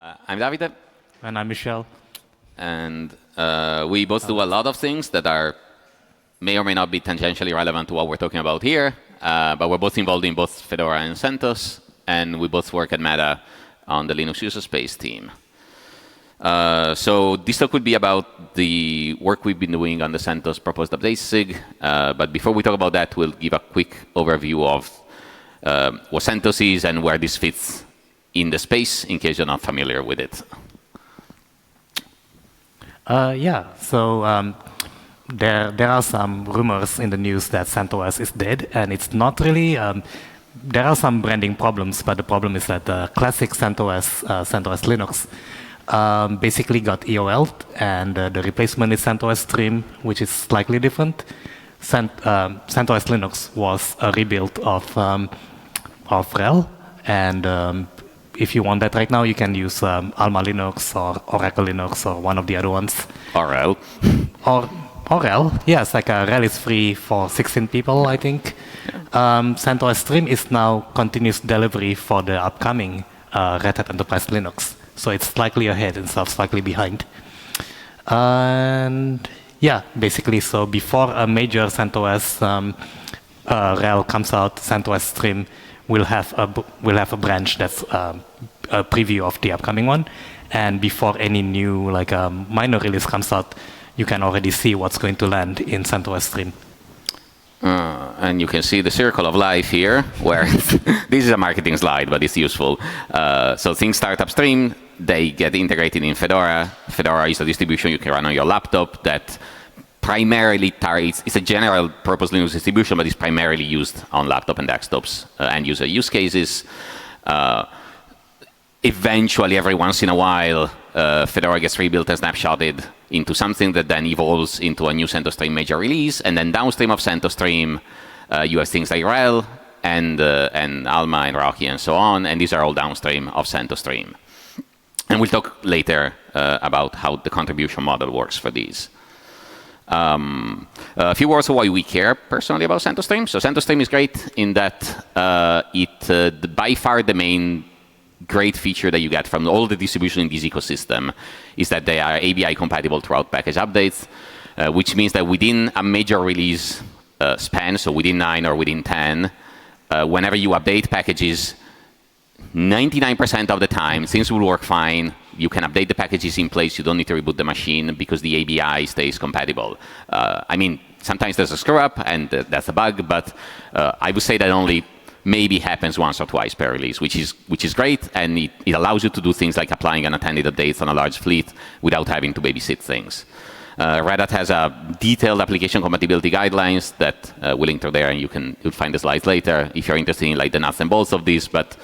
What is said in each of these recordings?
I'm Davide. And I'm Michelle. And we both do a lot of things that may or may not be tangentially relevant to what we're talking about here. But we're both involved in both Fedora and CentOS. And we both work at Meta on the Linux user space team. So this talk would be about the work we've been doing on the CentOS Proposed Updates SIG. But before we talk about that, we'll give a quick overview of what CentOS is and where this fits in the space, in case you're not familiar with it. So there are some rumors in the news that CentOS is dead, and it's not really. There are some branding problems, but the problem is that the classic CentOS, CentOS Linux, basically got EOL'd, and the replacement is CentOS Stream, which is slightly different. CentOS Linux was a rebuild of RHEL, and if you want that right now, you can use AlmaLinux or Oracle Linux or one of the other ones. RHEL. Or RHEL, yes, like RHEL is free for 16 people, I think. CentOS Stream is now continuous delivery for the upcoming Red Hat Enterprise Linux. So it's slightly ahead instead of slightly behind. And yeah, basically, so before a major CentOS RHEL comes out, CentOS Stream will have a branch that's a preview of the upcoming one. And before any new minor release comes out, you can already see what's going to land in CentOS Stream. And you can see the circle of life here, where this is a marketing slide, but it's useful. So things start upstream, they get integrated in Fedora. Fedora is a distribution you can run on your laptop that primarily targets, it's a general purpose Linux distribution, but it's primarily used on laptop and desktops and user use cases. Eventually, every once in a while, Fedora gets rebuilt and snapshotted into something that then evolves into a new CentOS Stream major release. And then downstream of CentOS Stream, you have things like RHEL and Alma and RHEL and so on. And these are all downstream of CentOS Stream. And we'll talk later about how the contribution model works for these. A few words of why we care personally about CentOS Stream. So CentOS Stream is great in that by far the main great feature that you get from all the distribution in this ecosystem is that they are ABI compatible throughout package updates, which means that within a major release span, so within 9 or within 10, whenever you update packages, 99% of the time, things will work fine. You can update the packages in place. You don't need to reboot the machine because the ABI stays compatible. I mean, sometimes there's a screw up, and that's a bug, but I would say that only maybe happens once or twice per release, which is great, and it allows you to do things like applying unattended updates on a large fleet without having to babysit things. Red Hat has a detailed application compatibility guidelines that we'll link to there, and you'll find the slides later if you're interested in the nuts and bolts of this. But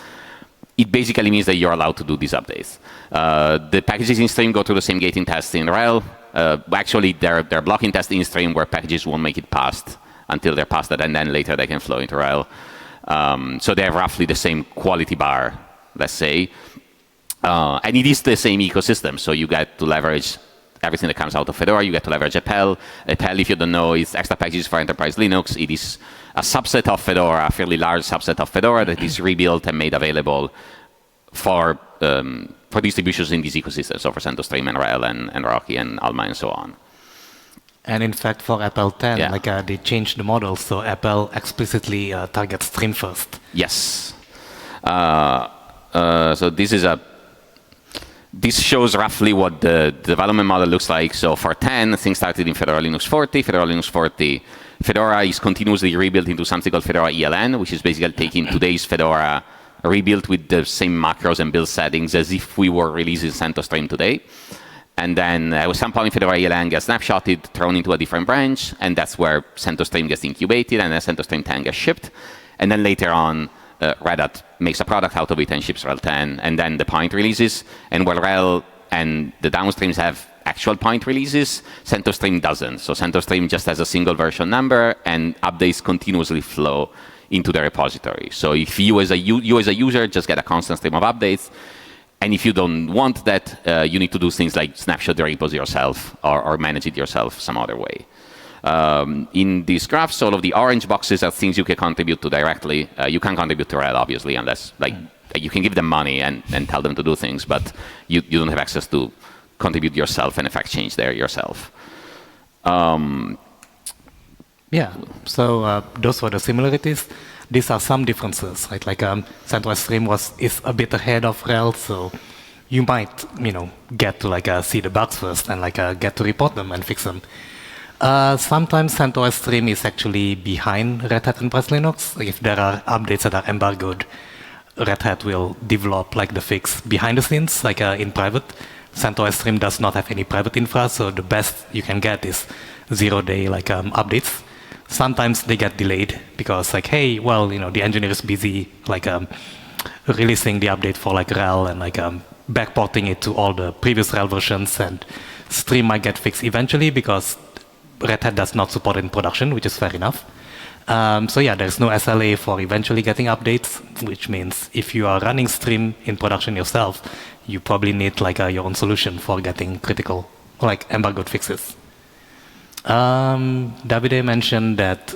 it basically means that you're allowed to do these updates. The packages in stream go through the same gating test in RHEL. Actually, they're blocking tests in stream where packages won't make it past until they're past that, and then later they can flow into RHEL. So they have roughly the same quality bar, let's say. And it is the same ecosystem, so you get to leverage everything that comes out of Fedora. You get to leverage RHEL. RHEL, if you don't know, is extra packages for enterprise Linux. It is a subset of Fedora, a fairly large subset of Fedora that is rebuilt and made available for distributions in this ecosystem, so for CentOS Stream and RHEL and Rocky and Alma and so on. And in fact, for Apple 10, they changed the model, so Apple explicitly targets Stream first. Yes. So this shows roughly what the development model looks like. So for 10, things started in Fedora Linux 40. Fedora is continuously rebuilt into something called Fedora ELN, which is basically taking today's Fedora, rebuilt with the same macros and build settings as if we were releasing CentOS Stream today. And then at some point, Fedora ELN gets snapshotted, thrown into a different branch, and that's where CentOS Stream gets incubated, and then CentOS Stream 10 gets shipped. And then later on, Red Hat makes a product out of it and ships RHEL 10, and then the point releases. And while RHEL and the downstreams have actual point releases, CentOS Stream doesn't. So CentOS Stream just has a single version number, and updates continuously flow into the repository. So if you as a user just get a constant stream of updates, and if you don't want that, you need to do things like snapshot the repos yourself or manage it yourself some other way. In these graphs, all of the orange boxes are things you can contribute to directly. You can't contribute to RHEL, obviously, unless you can give them money and tell them to do things, but you don't have access to contribute yourself and affect change there yourself. Yeah, so those were the similarities. These are some differences, right? Like CentOS Stream is a bit ahead of RHEL, so you might, get to see the bugs first and get to report them and fix them. Sometimes CentOS Stream is actually behind Red Hat Enterprise Linux. If there are updates that are embargoed, Red Hat will develop the fix behind the scenes, in private. CentOS Stream does not have any private infra, so the best you can get is 0-day updates. Sometimes they get delayed because hey, well, the engineer is busy releasing the update for RHEL and backporting it to all the previous RHEL versions, and Stream might get fixed eventually because Red Hat does not support it in production, which is fair enough. So yeah, there's no SLA for eventually getting updates, which means if you are running Stream in production yourself, you probably need your own solution for getting critical embargoed fixes. Davide mentioned that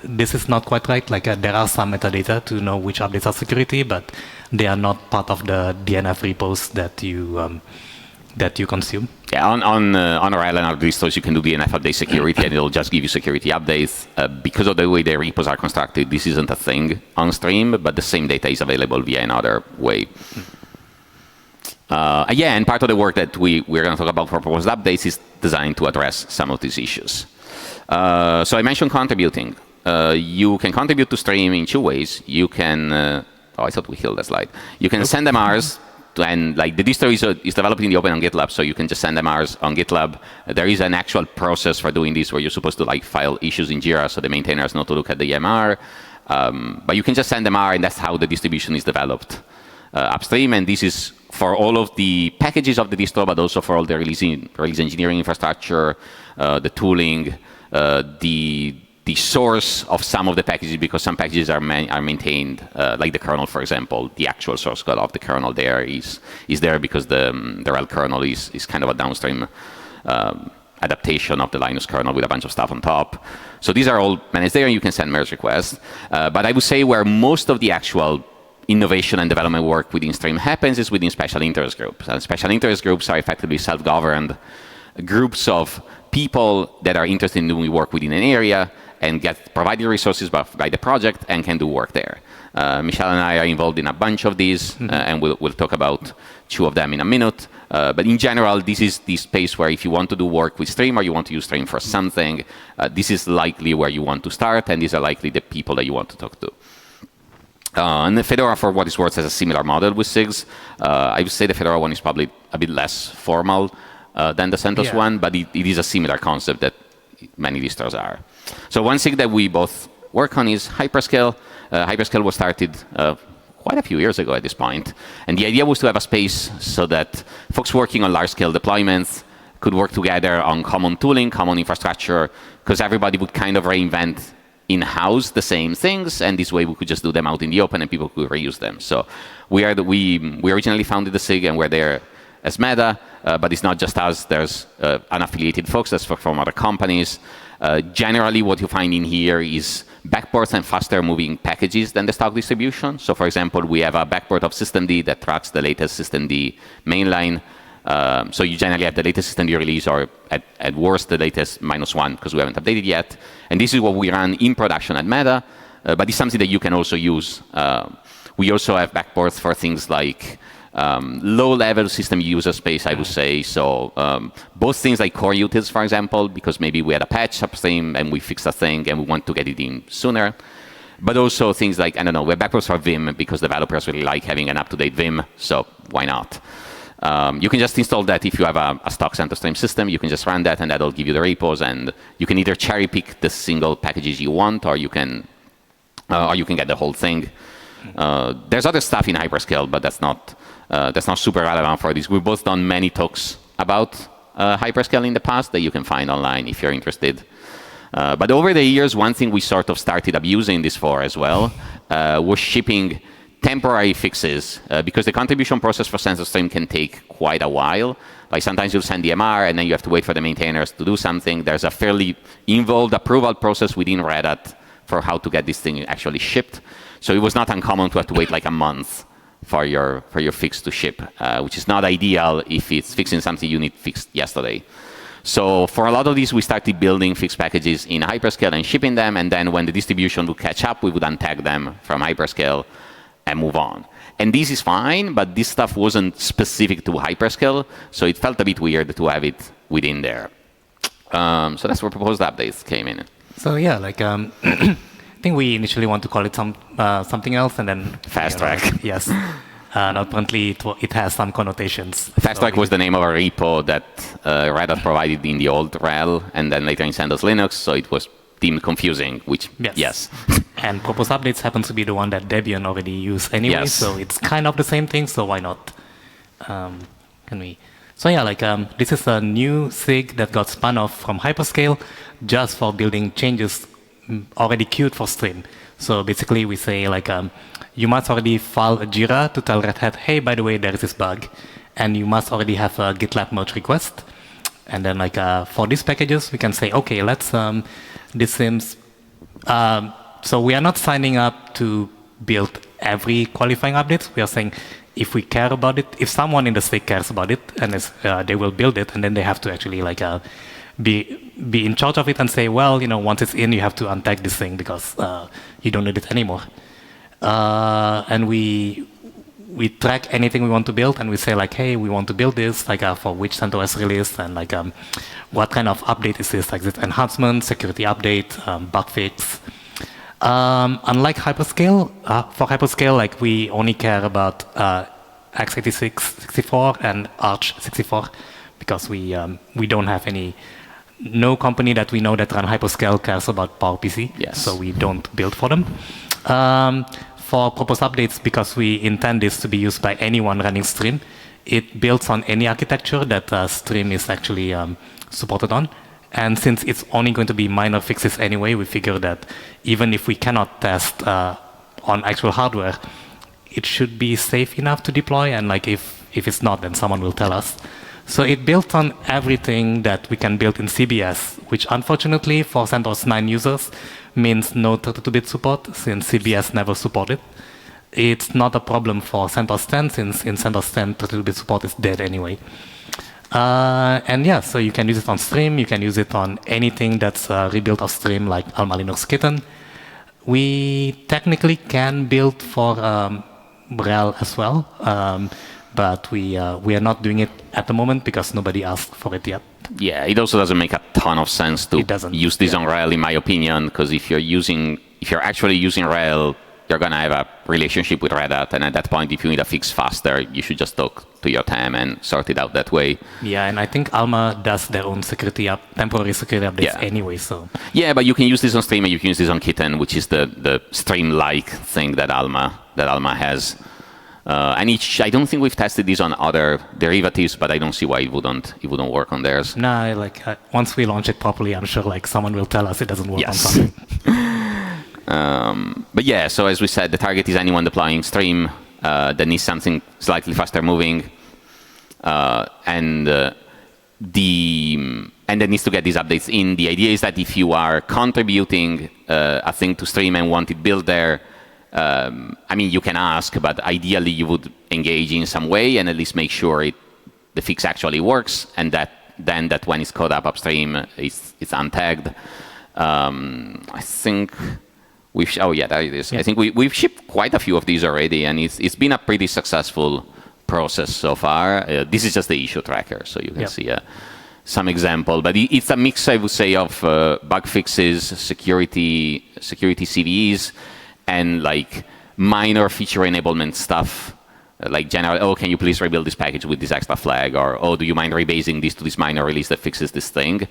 this is not quite right, there are some metadata to know which updates are security, but they are not part of the DNF repos that you consume. Yeah, on RHEL and other distros, you can do DNF update security, and it'll just give you security updates. Because of the way the repos are constructed, this isn't a thing on Stream, but the same data is available via another way. Yeah, and part of the work that we're going to talk about for proposed updates is designed to address some of these issues. So I mentioned contributing. You can contribute to Stream in two ways. You can, I thought we killed that slide. You can send MRs, and the distro is developed in the open on GitLab, so you can just send MRs on GitLab. There is an actual process for doing this where you're supposed to file issues in Jira so the maintainers know to look at the MR. But you can just send MR, and that's how the distribution is developed upstream. And this is for all of the packages of the distro, but also for all the release engineering infrastructure, the tooling, the source of some of the packages, because some packages are maintained, like the kernel, for example. The actual source code of the kernel there is there because the RHEL kernel is kind of a downstream adaptation of the Linux kernel with a bunch of stuff on top. So these are all managed there, and you can send merge requests. But I would say where most of the actual innovation and development work within Stream happens is within special interest groups. And special interest groups are effectively self-governed groups of people that are interested in doing work within an area and get provided resources by the project and can do work there. Michelle and I are involved in a bunch of these, and we'll talk about two of them in a minute. But in general, this is the space where if you want to do work with Stream or you want to use Stream for something, this is likely where you want to start, and these are likely the people that you want to talk to. And the Fedora, for what it's worth, has a similar model with SIGs. I would say the Fedora one is probably a bit less formal than the CentOS one, but it is a similar concept that many distros are. So one SIG that we both work on is Hyperscale. Hyperscale was started quite a few years ago at this point. And the idea was to have a space so that folks working on large-scale deployments could work together on common tooling, common infrastructure, because everybody would kind of reinvent in-house the same things, and this way we could just do them out in the open and people could reuse them. So we originally founded the SIG, and we're there as Meta, but it's not just us. There's unaffiliated folks that's from other companies. Generally, what you find in here is backports and faster moving packages than the stock distribution. So for example, we have a backport of systemd that tracks the latest systemd mainline. So you generally have the latest systemd release, or at worst, the latest -1, because we haven't updated yet. And this is what we run in production at Meta, but it's something that you can also use. We also have backports for things like low-level system user space, I would say. So both things like core utils, for example, because maybe we had a patch upstream and we fixed a thing and we want to get it in sooner. But also things like, I don't know, we have backports for Vim because developers really like having an up-to-date Vim, so why not? You can just install that if you have a stock CentOS Stream system. You can just run that, and that'll give you the repos. And you can either cherry pick the single packages you want, or you can get the whole thing. There's other stuff in Hyperscale, but that's not super relevant for this. We've both done many talks about Hyperscale in the past that you can find online if you're interested. But over the years, one thing we sort of started abusing this for as well was shipping temporary fixes, because the contribution process for CentOS Stream can take quite a while. Like sometimes you'll send the MR, and then you have to wait for the maintainers to do something. There's a fairly involved approval process within Red Hat for how to get this thing actually shipped. So it was not uncommon to have to wait like a month for your fix to ship, which is not ideal if it's fixing something you need fixed yesterday. So for a lot of these, we started building fixed packages in Hyperscale and shipping them. And then when the distribution would catch up, we would untag them from Hyperscale and move on. And this is fine, but this stuff wasn't specific to Hyperscale. So it felt a bit weird to have it within there. So that's where proposed updates came in. So yeah, like I think we initially want to call it something else, and then Fast track. Yes. And apparently it has some connotations. Fast track was the name of a repo that Red Hat provided in the old RHEL, and then later in CentOS Linux, so it was deemed confusing, which, yes. And proposed updates happens to be the one that Debian already used anyway, Yes. so it's kind of the same thing, so why not? So yeah, like this is a new SIG that got spun off from Hyperscale just for building changes already queued for stream. So basically we say like, you must already file a Jira to tell Red Hat, hey, by the way, there is this bug. And you must already have a GitLab merge request. And then like for these packages, we can say, okay, let's, this seems, so we are not signing up to build every qualifying update. We are saying if we care about it, if someone in the SIG cares about it, and they will build it, and then they have to actually like be in charge of it and say, well, once it's in, you have to untag this thing because you don't need it anymore. And we track anything we want to build, and we say like, hey, we want to build this, like for which CentOS release, and like what kind of update is this, like this enhancement, security update, bug fix. Unlike Hyperscale, for Hyperscale, like we only care about x86 64 and Arch 64 because we don't have no company that we know that run Hyperscale cares about PowerPC, Yes. so we don't build for them. For proposed updates, because we intend this to be used by anyone running Stream, it builds on any architecture that Stream is actually supported on. And since it's only going to be minor fixes anyway, we figure that even if we cannot test on actual hardware, it should be safe enough to deploy. And like if it's not, then someone will tell us. So it built on everything that we can build in CBS, which unfortunately for CentOS 9 users means no 32-bit support, since CBS never supported. It's not a problem for CentOS 10, since in CentOS 10, 32-bit support is dead anyway. And yeah, so you can use it on Stream, you can use it on anything that's rebuilt of Stream, like AlmaLinux Kitten. We technically can build for RHEL as well, but we are not doing it at the moment because nobody asked for it yet. Yeah, it also doesn't make a ton of sense to use this on RHEL, in my opinion, because if you're actually using RHEL, you're going to have a relationship with Red Hat, and at that point, if you need a fix faster, you should just talk to your TAM and sort it out that way. Yeah, and I think Alma does their own temporary security updates anyway, so. Yeah, but you can use this on Stream and you can use this on Kitten, which is the Stream-like thing that Alma has. And I don't think we've tested this on other derivatives, but I don't see why it wouldn't work on theirs. No, like once we launch it properly, I'm sure like someone will tell us it doesn't work on something. But yeah, so as we said, the target is anyone deploying Stream that needs something slightly faster moving, and that needs to get these updates in. The idea is that if you are contributing a thing to Stream and want it built there, I mean, you can ask, but ideally you would engage in some way and at least make sure the fix actually works, and that when it's caught up upstream, it's untagged. I think there it is. Yeah. I think we've shipped quite a few of these already, and it's been a pretty successful process so far. This is just the issue tracker, so you can see some example. But it's a mix, I would say, of bug fixes, security CVEs, and like minor feature enablement stuff. Like general, can you please rebuild this package with this extra flag? Or, do you mind rebasing this to this minor release that fixes this thing?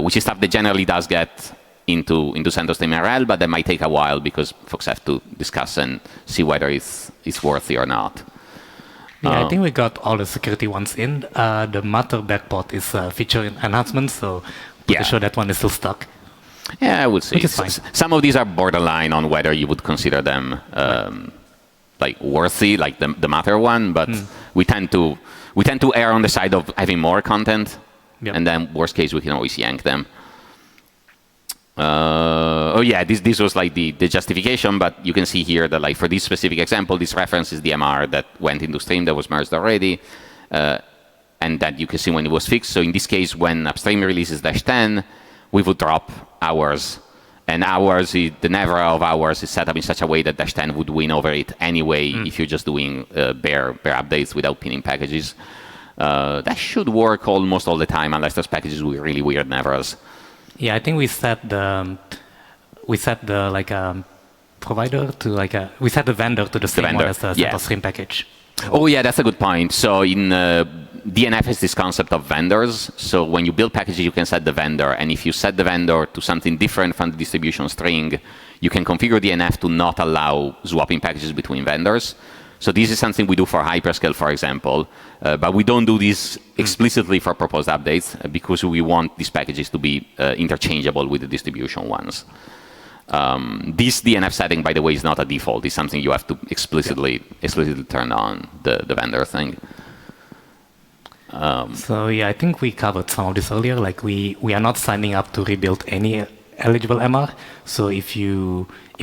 Which is stuff that generally does get into CentOS Stream and RHEL, but that might take a while because folks have to discuss and see whether it's worthy or not. Yeah, I think we got all the security ones in. The Matter backport is feature enhancement, so pretty sure that one is still stuck. Yeah, I would say. Which is fine. Some of these are borderline on whether you would consider them like worthy, like the Matter one, but we tend to err on the side of having more content, and then worst case we can always yank them. Oh yeah, this was like the justification, but you can see here that like for this specific example, this reference is the MR that went into stream that was merged already, and that you can see when it was fixed. So in this case, when upstream releases -10, we would drop hours, and hours, the never of hours is set up in such a way that -10 would win over it anyway if you're just doing bare updates without pinning packages. That should work almost all the time unless there's packages with really weird nevers. Yeah, I think we set the like provider to like we set the vendor to the same one as the CentOS stream package. Oh yeah, that's a good point. So in DNF has this concept of vendors. So when you build packages, you can set the vendor, and if you set the vendor to something different from the distribution string, you can configure DNF to not allow swapping packages between vendors. So this is something we do for hyperscale, for example, but we don't do this explicitly for proposed updates because we want these packages to be interchangeable with the distribution ones. This DNF setting, by the way, is not a default. It's something you have to explicitly turn on, the vendor thing. So yeah, I think we covered some of this earlier. Like we are not signing up to rebuild any eligible MR. So if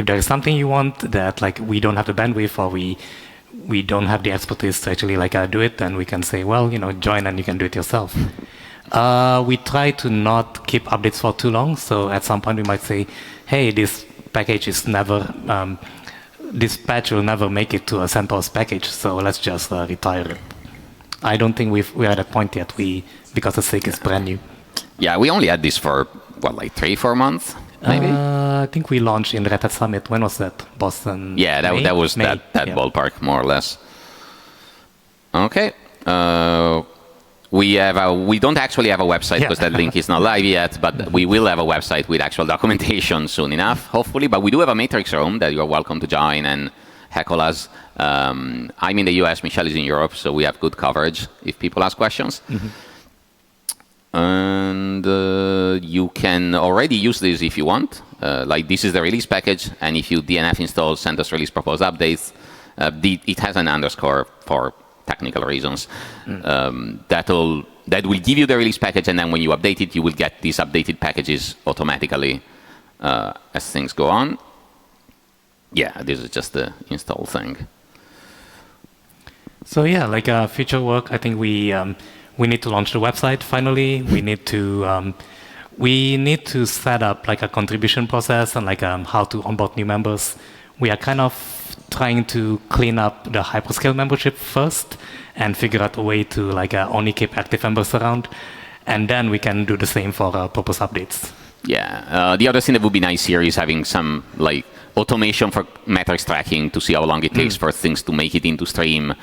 there is something you want that like we don't have the bandwidth or we don't have the expertise to actually like do it, then we can say, well, join and you can do it yourself. We try to not keep updates for too long. So at some point we might say, hey, this package is never, this patch will never make it to a CentOS package. So let's just retire it. I don't think we're at that point yet. Because the SIG is brand new. Yeah, we only had this for what, like 3-4 months, maybe. I think we launched in Red Hat Summit. When was that? Boston. Yeah, that was May? that yeah. Ballpark, more or less. Okay. We don't actually have a website because that link is not live yet, but we will have a website with actual documentation soon enough, hopefully. But we do have a Matrix room that you're welcome to join and heckle us. I'm in the US, Michelle is in Europe, so we have good coverage if people ask questions. And you can already use this if you want. Like this is the release package, and if you DNF install CentOS release proposed updates, it has an underscore for technical reasons. That will give you the release package, and then when you update it, you will get these updated packages automatically as things go on. Yeah, this is just the install thing. So yeah, like future work, I think we need to launch the website finally. We need to set up like a contribution process and like how to onboard new members. We are kind of trying to clean up the hyperscale membership first and figure out a way to like only keep active members around, and then we can do the same for proposed updates. Yeah, the other thing that would be nice here is having some like automation for metrics tracking to see how long it takes for things to make it into stream,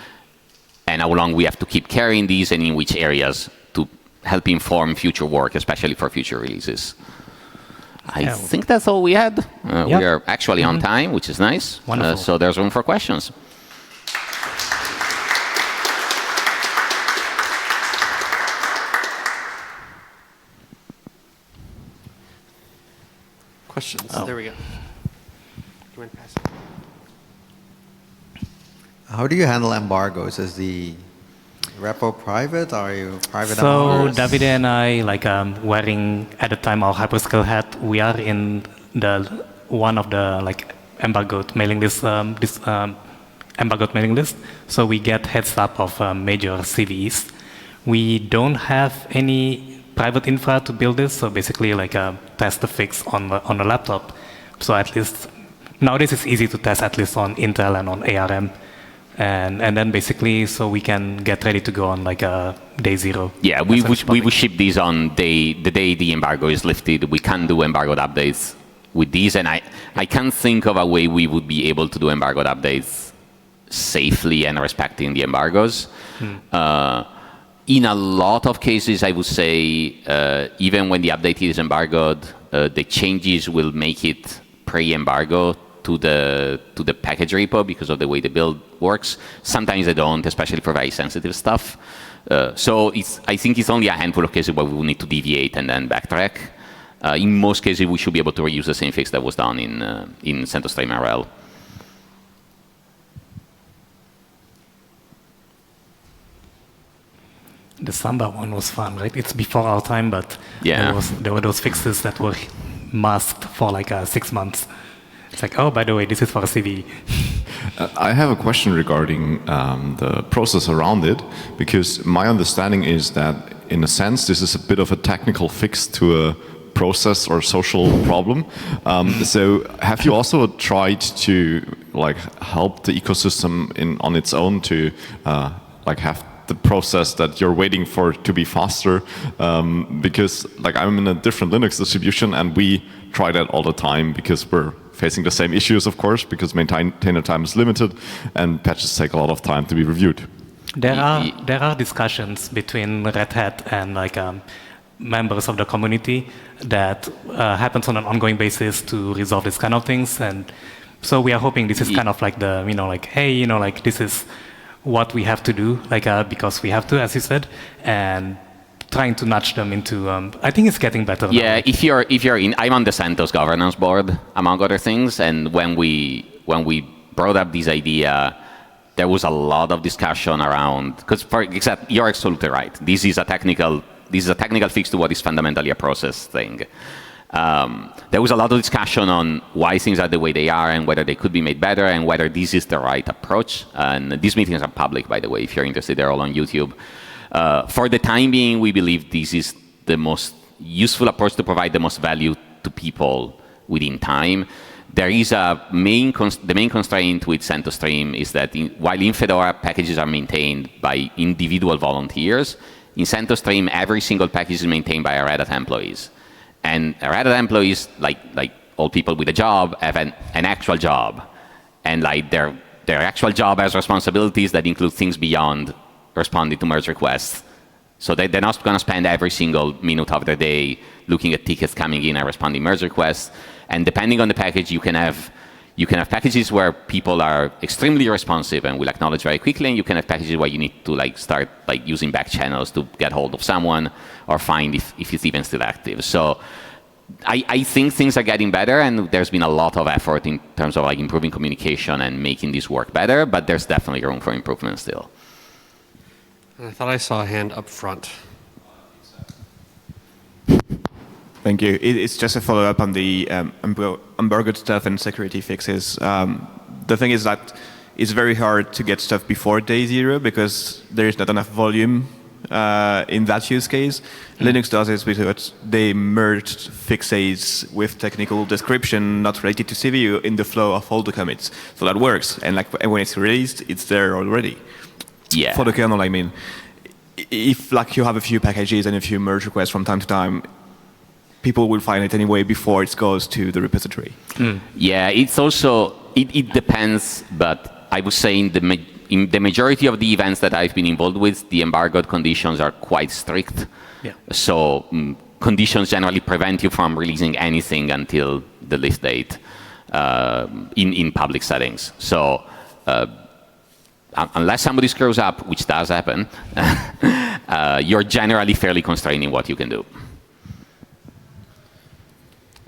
and how long we have to keep carrying these, and in which areas to help inform future work, especially for future releases. I think that's all we had. We are actually on time, which is nice. Wonderful. So there's room for questions. Questions? Oh. There we go. Do you want to pass it? How do you handle embargoes? Is the repo private? Are you private? So Davide and I, like wearing at the time our hyperscale hat, we are in one of the like embargoed mailing list. Embargoed mailing list. So we get heads up of major CVEs. We don't have any private infra to build this. So basically, like test the fix on the laptop. So at least nowadays it's easy to test at least on Intel and on ARM. And then basically, so we can get ready to go on like day zero. Yeah, we would ship these on the day the embargo is lifted. We can do embargoed updates with these, and I can't think of a way we would be able to do embargoed updates safely and respecting the embargoes. In a lot of cases, I would say, even when the update is embargoed, the changes will make it pre-embargo to the package repo because of the way the build works. Sometimes they don't, especially for very sensitive stuff. So I think it's only a handful of cases where we will need to deviate and then backtrack. In most cases, we should be able to reuse the same fix that was done in CentOS Stream RHEL. The Samba one was fun, right? It's before our time, but there were those fixes that were masked for like 6 months. It's like, oh, by the way, this is for a CV. I have a question regarding the process around it, because my understanding is that, in a sense, this is a bit of a technical fix to a process or social problem. So, have you also tried to help the ecosystem on its own to have the process that you're waiting for to be faster? Because I'm in a different Linux distribution, and we try that all the time because we're facing the same issues, of course, because maintainer time is limited and patches take a lot of time to be reviewed. There are discussions between Red Hat and members of the community that happens on an ongoing basis to resolve this kind of things, and so we are hoping this is kind of like the hey, this is what we have to do, because we have to, as you said, and trying to nudge them into. I think it's getting better. Yeah, now. if you're in, I'm on the CentOS governance board, among other things, and when we brought up this idea, there was a lot of discussion around, because you're absolutely right. This is a technical fix to what is fundamentally a process thing. There was a lot of discussion on why things are the way they are and whether they could be made better and whether this is the right approach. And these meetings are public, by the way, if you're interested. They're all on YouTube. For the time being, we believe this is the most useful approach to provide the most value to people within time. There is the main constraint with CentOS Stream is that while in Fedora packages are maintained by individual volunteers, in CentOS Stream every single package is maintained by Red Hat employees. And Red Hat employees, like all people with a job, have an actual job. And their actual job has responsibilities that include things beyond responding to merge requests. So they're not going to spend every single minute of their day looking at tickets coming in and responding merge requests. And depending on the package, you can have packages where people are extremely responsive and will acknowledge very quickly, and you can have packages where you need to start using back channels to get hold of someone or find if it's even still active. So I think things are getting better, and there's been a lot of effort in terms of improving communication and making this work better, but there's definitely room for improvement still. I thought I saw a hand up front. Thank you. It's just a follow-up on the embargoed stuff and security fixes. The thing is that it's very hard to get stuff before day 0 because there is not enough volume in that use case. Linux does it because they merged fixes with technical description not related to CPU in the flow of all the commits. So that works. And when it's released, it's there already. Yeah. For the kernel, I mean. If you have a few packages and a few merge requests from time to time, people will find it anyway before it goes to the repository. Yeah, it's also, it depends, but I would say in the majority of the events that I've been involved with, the embargoed conditions are quite strict. Yeah. So conditions generally prevent you from releasing anything until the list date in public settings. So unless somebody screws up, which does happen, you're generally fairly constrained in what you can do.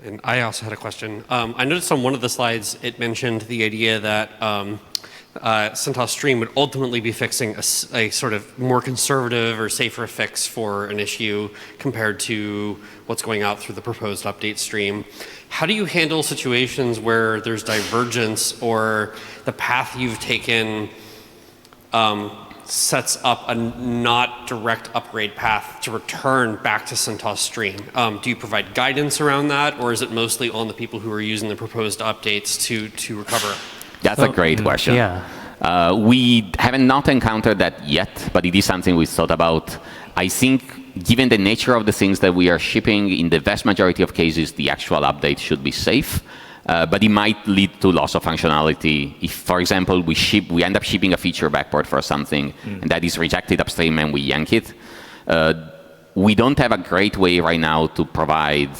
And I also had a question. I noticed on one of the slides it mentioned the idea that CentOS Stream would ultimately be fixing a sort of more conservative or safer fix for an issue compared to what's going out through the proposed update stream. How do you handle situations where there's divergence or the path you've taken sets up a not direct upgrade path to return back to CentOS Stream? Do you provide guidance around that, or is it mostly on the people who are using the proposed updates to recover? That's a great question. Yeah. We haven't not encountered that yet, but it is something we thought about. I think given the nature of the things that we are shipping, in the vast majority of cases, the actual update should be safe. But it might lead to loss of functionality. If, for example, we end up shipping a feature backport for something, and that is rejected upstream and we yank it. We don't have a great way right now to provide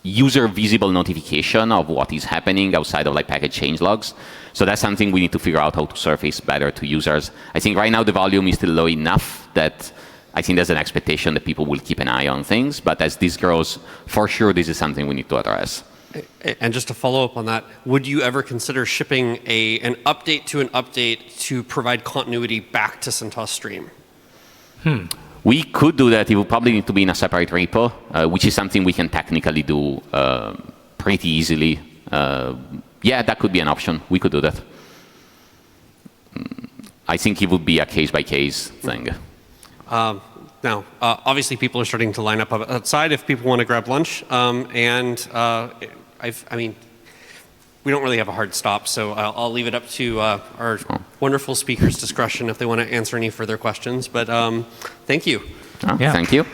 user visible notification of what is happening outside of package change logs. So that's something we need to figure out how to surface better to users. I think right now the volume is still low enough that I think there's an expectation that people will keep an eye on things. But as this grows, for sure, this is something we need to address. And just to follow up on that, would you ever consider shipping an update to provide continuity back to CentOS Stream? We could do that. It would probably need to be in a separate repo, which is something we can technically do pretty easily. Yeah, that could be an option. We could do that. I think it would be a case-by-case thing. Now, obviously, people are starting to line up outside if people want to grab lunch. I mean, we don't really have a hard stop, so I'll leave it up to our wonderful speakers' discretion if they want to answer any further questions. But thank you. Thank you.